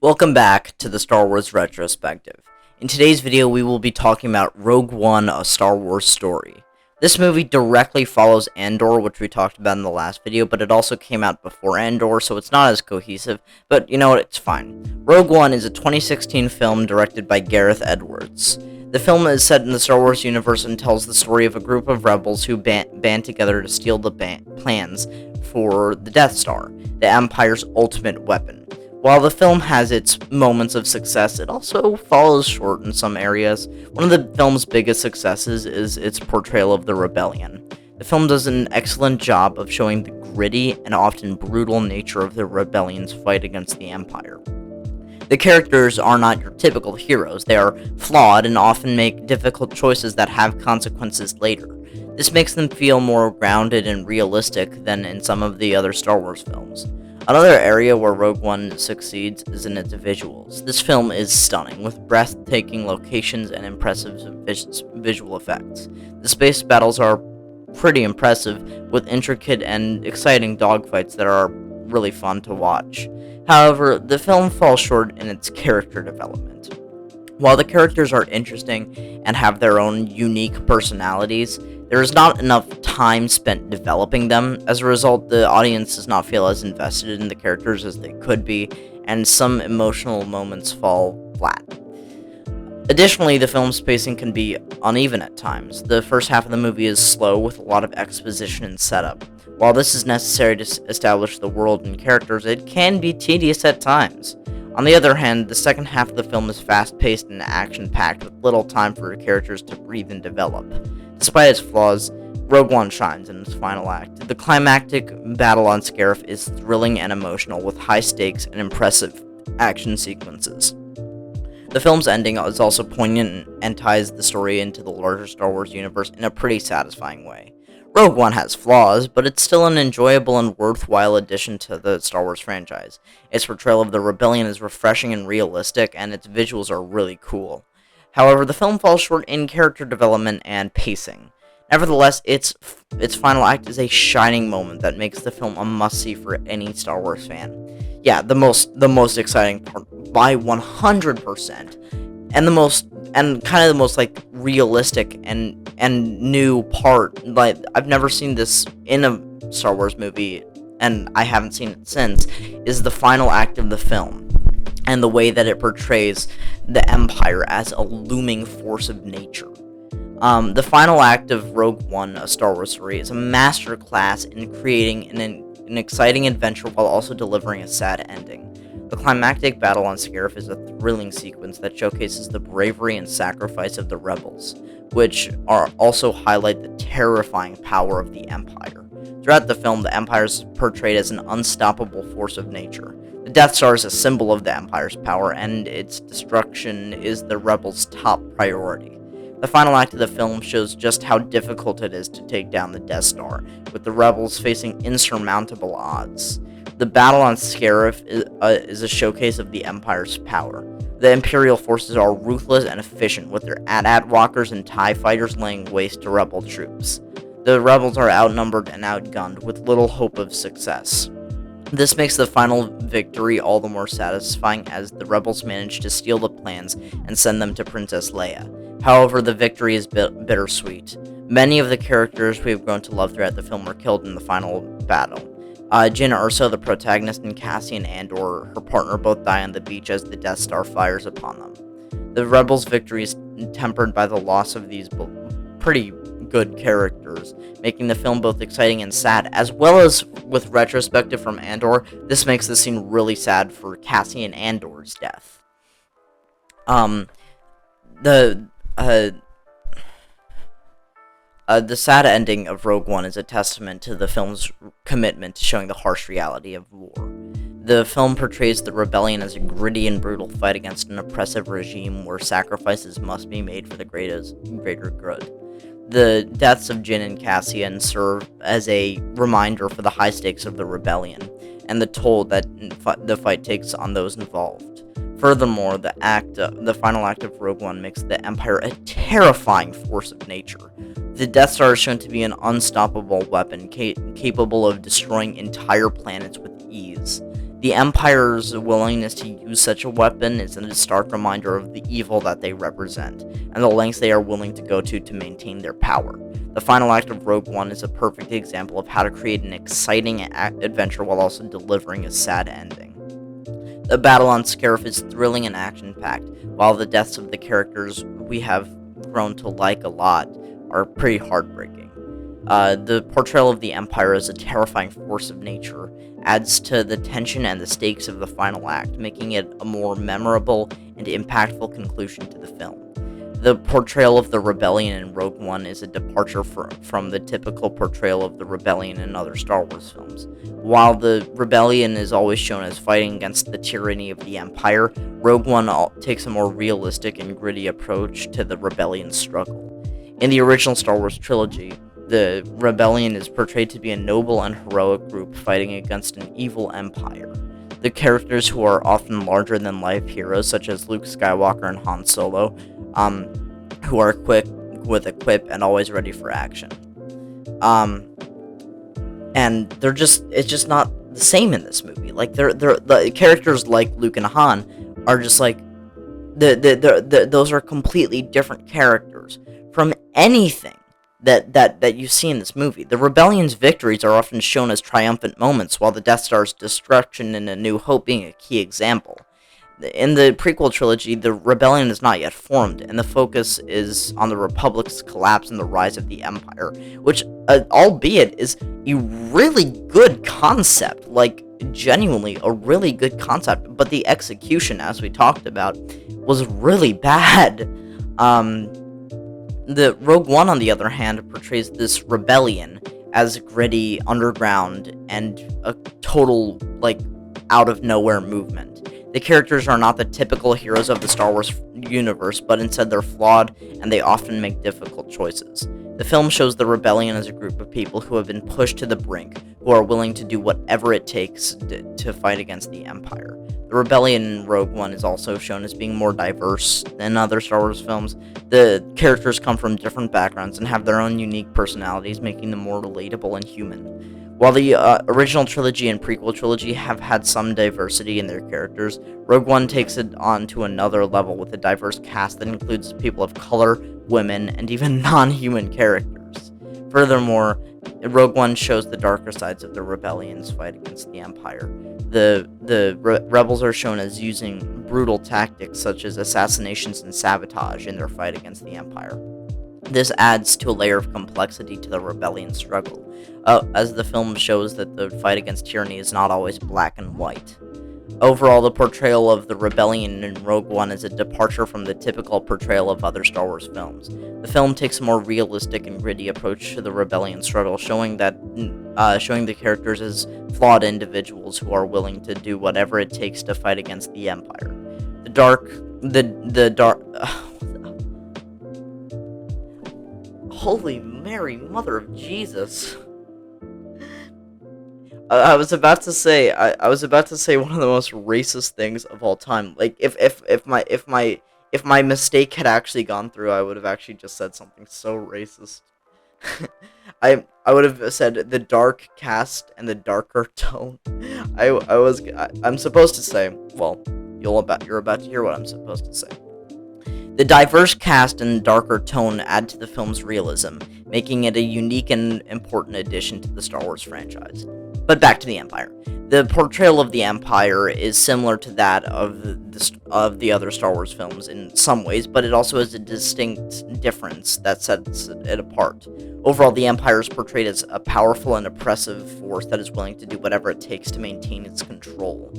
Welcome back to the Star Wars Retrospective. In today's video, we will be talking about Rogue One, a Star Wars story. This movie directly follows Andor, which we talked about in the last video, but it also came out before Andor, so it's not as cohesive, but you know what, it's fine. Rogue One is a 2016 film directed by Gareth Edwards. The film is set in the Star Wars universe and tells the story of a group of rebels who band together to steal the plans for the Death Star, the Empire's ultimate weapon. While the film has its moments of success, it also falls short in some areas. One of the film's biggest successes is its portrayal of the rebellion. The film does an excellent job of showing the gritty and often brutal nature of the rebellion's fight against the Empire. The characters are not your typical heroes. They are flawed and often make difficult choices that have consequences later. This makes them feel more grounded and realistic than in some of the other Star Wars films. Another area where Rogue One succeeds is in its visuals. This film is stunning, with breathtaking locations and impressive visual effects. The space battles are pretty impressive, with intricate and exciting dogfights that are really fun to watch. However, the film falls short in its character development. While the characters are interesting and have their own unique personalities, there is not enough time spent developing them. As a result, the audience does not feel as invested in the characters as they could be, and some emotional moments fall flat. Additionally, the film's pacing can be uneven at times. The first half of the movie is slow, with a lot of exposition and setup. While this is necessary to establish the world and characters, it can be tedious at times. On the other hand, the second half of the film is fast-paced and action-packed, with little time for the characters to breathe and develop. Despite its flaws, Rogue One shines in its final act. The climactic battle on Scarif is thrilling and emotional, with high stakes and impressive action sequences. The film's ending is also poignant and ties the story into the larger Star Wars universe in a pretty satisfying way. Rogue One has flaws, but it's still an enjoyable and worthwhile addition to the Star Wars franchise. Its portrayal of the rebellion is refreshing and realistic, and its visuals are really cool. However, the film falls short in character development and pacing. Nevertheless, its final act is a shining moment that makes the film a must-see for any Star Wars fan. Yeah, the most exciting part by 100%, and kind of the most like realistic and new part. Like, I've never seen this in a Star Wars movie, and I haven't seen it since, is the final act of the film, and the way that it portrays the Empire as a looming force of nature. The final act of Rogue One, a Star Wars story, is a masterclass in creating an exciting adventure while also delivering a sad ending. The climactic battle on Scarif is a thrilling sequence that showcases the bravery and sacrifice of the rebels, which also highlight the terrifying power of the Empire. Throughout the film, the Empire is portrayed as an unstoppable force of nature. The Death Star is a symbol of the Empire's power, and its destruction is the rebels' top priority. The final act of the film shows just how difficult it is to take down the Death Star, with the rebels facing insurmountable odds. The battle on Scarif is a showcase of the Empire's power. The Imperial forces are ruthless and efficient, with their AT-AT walkers and TIE fighters laying waste to rebel troops. The rebels are outnumbered and outgunned, with little hope of success. This makes the final victory all the more satisfying, as the rebels manage to steal the plans and send them to Princess Leia. However, the victory is bittersweet. Many of the characters we have grown to love throughout the film are killed in the final battle. Jyn Erso, the protagonist, and Cassian Andor, her partner, both die on the beach as the Death Star fires upon them. The rebels' victory is tempered by the loss of these pretty good characters, making the film both exciting and sad. As well as with Retrospective from Andor, this makes the scene really sad for Cassian Andor's death. The sad ending of Rogue One is a testament to the film's commitment to showing the harsh reality of war. The film portrays the rebellion as a gritty and brutal fight against an oppressive regime where sacrifices must be made for the greater good. The deaths of Jyn and Cassian serve as a reminder for the high stakes of the rebellion and the toll that the fight takes on those involved. Furthermore, the final act of Rogue One makes the Empire a terrifying force of nature. The Death Star is shown to be an unstoppable weapon capable of destroying entire planets with ease. The Empire's willingness to use such a weapon is a stark reminder of the evil that they represent, and the lengths they are willing to go to maintain their power. The final act of Rogue One is a perfect example of how to create an exciting adventure while also delivering a sad ending. The battle on Scarif is thrilling and action-packed, while the deaths of the characters we have grown to like a lot are pretty heartbreaking. The portrayal of the Empire as a terrifying force of nature adds to the tension and the stakes of the final act, making it a more memorable and impactful conclusion to the film. The portrayal of the rebellion in Rogue One is a departure from the typical portrayal of the rebellion in other Star Wars films. While the rebellion is always shown as fighting against the tyranny of the Empire, Rogue One takes a more realistic and gritty approach to the rebellion's struggle. In the original Star Wars trilogy, the rebellion is portrayed to be a noble and heroic group fighting against an evil empire. The characters, who are often larger-than-life heroes such as Luke Skywalker and Han Solo, who are quick with a quip and always ready for action. And it's just not the same in this movie. Like, the characters like Luke and Han are just like, those are completely different characters from anything that you see in this movie. The rebellion's victories are often shown as triumphant moments, while the Death Star's destruction in A New Hope being a key example. In the prequel trilogy, the rebellion is not yet formed, and the focus is on the Republic's collapse and the rise of the Empire, which, albeit, is a really good concept, like, genuinely a really good concept, but the execution, as we talked about, was really bad. The Rogue One, on the other hand, portrays this rebellion as gritty, underground, and a total, like, out-of-nowhere movement. The characters are not the typical heroes of the Star Wars universe, but instead they're flawed, and they often make difficult choices. The film shows the rebellion as a group of people who have been pushed to the brink, who are willing to do whatever it takes to fight against the Empire. The rebellion in Rogue One is also shown as being more diverse than other Star Wars films. The characters come from different backgrounds and have their own unique personalities, making them more relatable and human. While the original trilogy and prequel trilogy have had some diversity in their characters, Rogue One takes it on to another level with a diverse cast that includes people of color, women, and even non-human characters. Furthermore, Rogue One shows the darker sides of the rebellion's fight against the Empire. The rebels are shown as using brutal tactics such as assassinations and sabotage in their fight against the Empire. This adds to a layer of complexity to the rebellion's struggle, as the film shows that the fight against tyranny is not always black and white. Overall, the portrayal of the rebellion in Rogue One is a departure from the typical portrayal of other Star Wars films. The film takes a more realistic and gritty approach to the rebellion struggle, showing the characters as flawed individuals who are willing to do whatever it takes to fight against the Empire. Holy Mary, Mother of Jesus. I was about to say one of the most racist things of all time. Like, if my mistake had actually gone through, I would have actually just said something so racist. I would have said the dark cast and the darker tone. I'm supposed to say, well, you're about to hear what I'm supposed to say. The diverse cast and darker tone add to the film's realism, making it a unique and important addition to the Star Wars franchise. But back to the Empire. The portrayal of the Empire is similar to that of the other Star Wars films in some ways, but it also has a distinct difference that sets it apart. Overall, the Empire is portrayed as a powerful and oppressive force that is willing to do whatever it takes to maintain its control.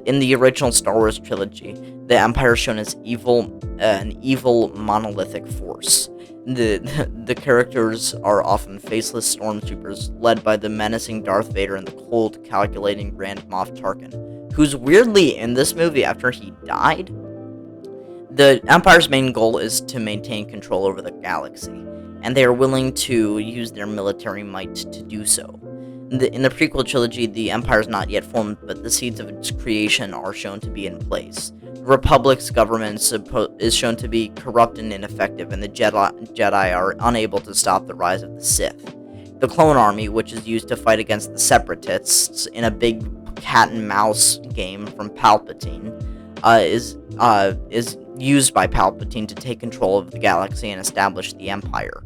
In the original Star Wars trilogy, the Empire is shown as an evil monolithic force. The characters are often faceless stormtroopers led by the menacing Darth Vader and the cold, calculating Grand Moff Tarkin, who's weirdly in this movie after he died. The Empire's main goal is to maintain control over the galaxy, and they are willing to use their military might to do so. In the prequel trilogy, the Empire is not yet formed, but the seeds of its creation are shown to be in place. The Republic's government is shown to be corrupt and ineffective, and the Jedi are unable to stop the rise of the Sith. The Clone Army, which is used to fight against the Separatists in a big cat and mouse game from Palpatine, is used by Palpatine to take control of the galaxy and establish the Empire.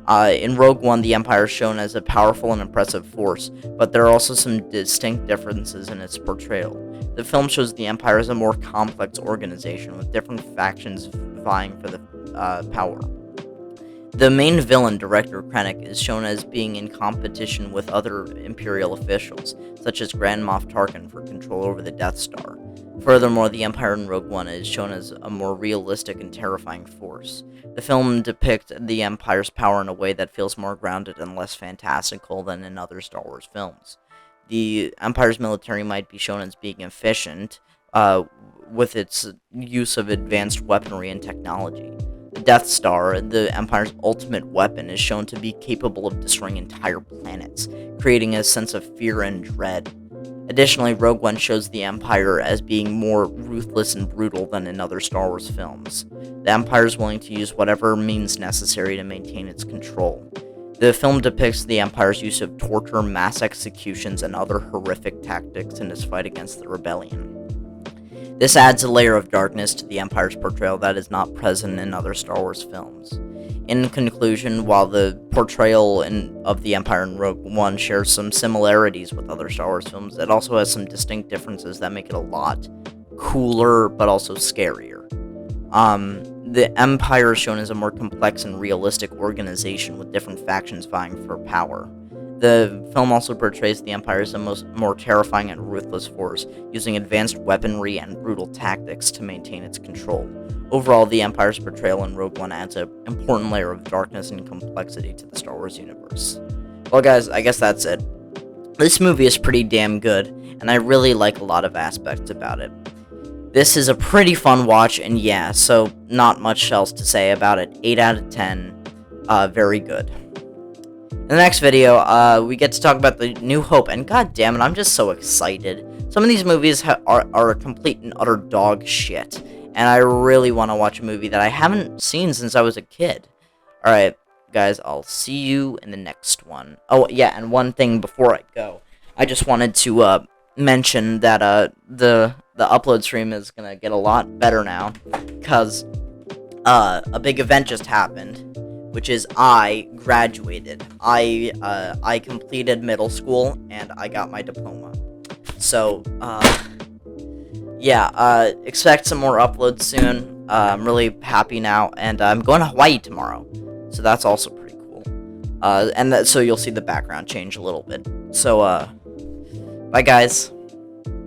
In Rogue One, the Empire is shown as a powerful and impressive force, but there are also some distinct differences in its portrayal. The film shows the Empire as a more complex organization, with different factions vying for the power. The main villain, Director Krennic, is shown as being in competition with other Imperial officials, such as Grand Moff Tarkin, for control over the Death Star. Furthermore, the Empire in Rogue One is shown as a more realistic and terrifying force. The film depicts the Empire's power in a way that feels more grounded and less fantastical than in other Star Wars films. The Empire's military might be shown as being efficient, with its use of advanced weaponry and technology. The Death Star, the Empire's ultimate weapon, is shown to be capable of destroying entire planets, creating a sense of fear and dread. Additionally, Rogue One shows the Empire as being more ruthless and brutal than in other Star Wars films. The Empire is willing to use whatever means necessary to maintain its control. The film depicts the Empire's use of torture, mass executions, and other horrific tactics in its fight against the rebellion. This adds a layer of darkness to the Empire's portrayal that is not present in other Star Wars films. In conclusion, while the portrayal of the Empire in Rogue One shares some similarities with other Star Wars films, it also has some distinct differences that make it a lot cooler, but also scarier. The Empire is shown as a more complex and realistic organization with different factions vying for power. The film also portrays the Empire as a more terrifying and ruthless force, using advanced weaponry and brutal tactics to maintain its control. Overall, the Empire's portrayal in Rogue One adds an important layer of darkness and complexity to the Star Wars universe. Well, guys, I guess that's it. This movie is pretty damn good, and I really like a lot of aspects about it. This is a pretty fun watch, and yeah, so not much else to say about it. 8 out of 10, very good. In the next video, we get to talk about the New Hope, and god damn it, I'm just so excited. Some of these movies are complete and utter dog shit, and I really want to watch a movie that I haven't seen since I was a kid. Alright, guys, I'll see you in the next one. Oh, yeah, and one thing before I go. I just wanted to mention that the upload stream is going to get a lot better now, because a big event just happened. Which is I graduated. I completed middle school and I got my diploma. So, yeah, expect some more uploads soon. I'm really happy now, and I'm going to Hawaii tomorrow. So that's also pretty cool. So you'll see the background change a little bit. So, bye guys.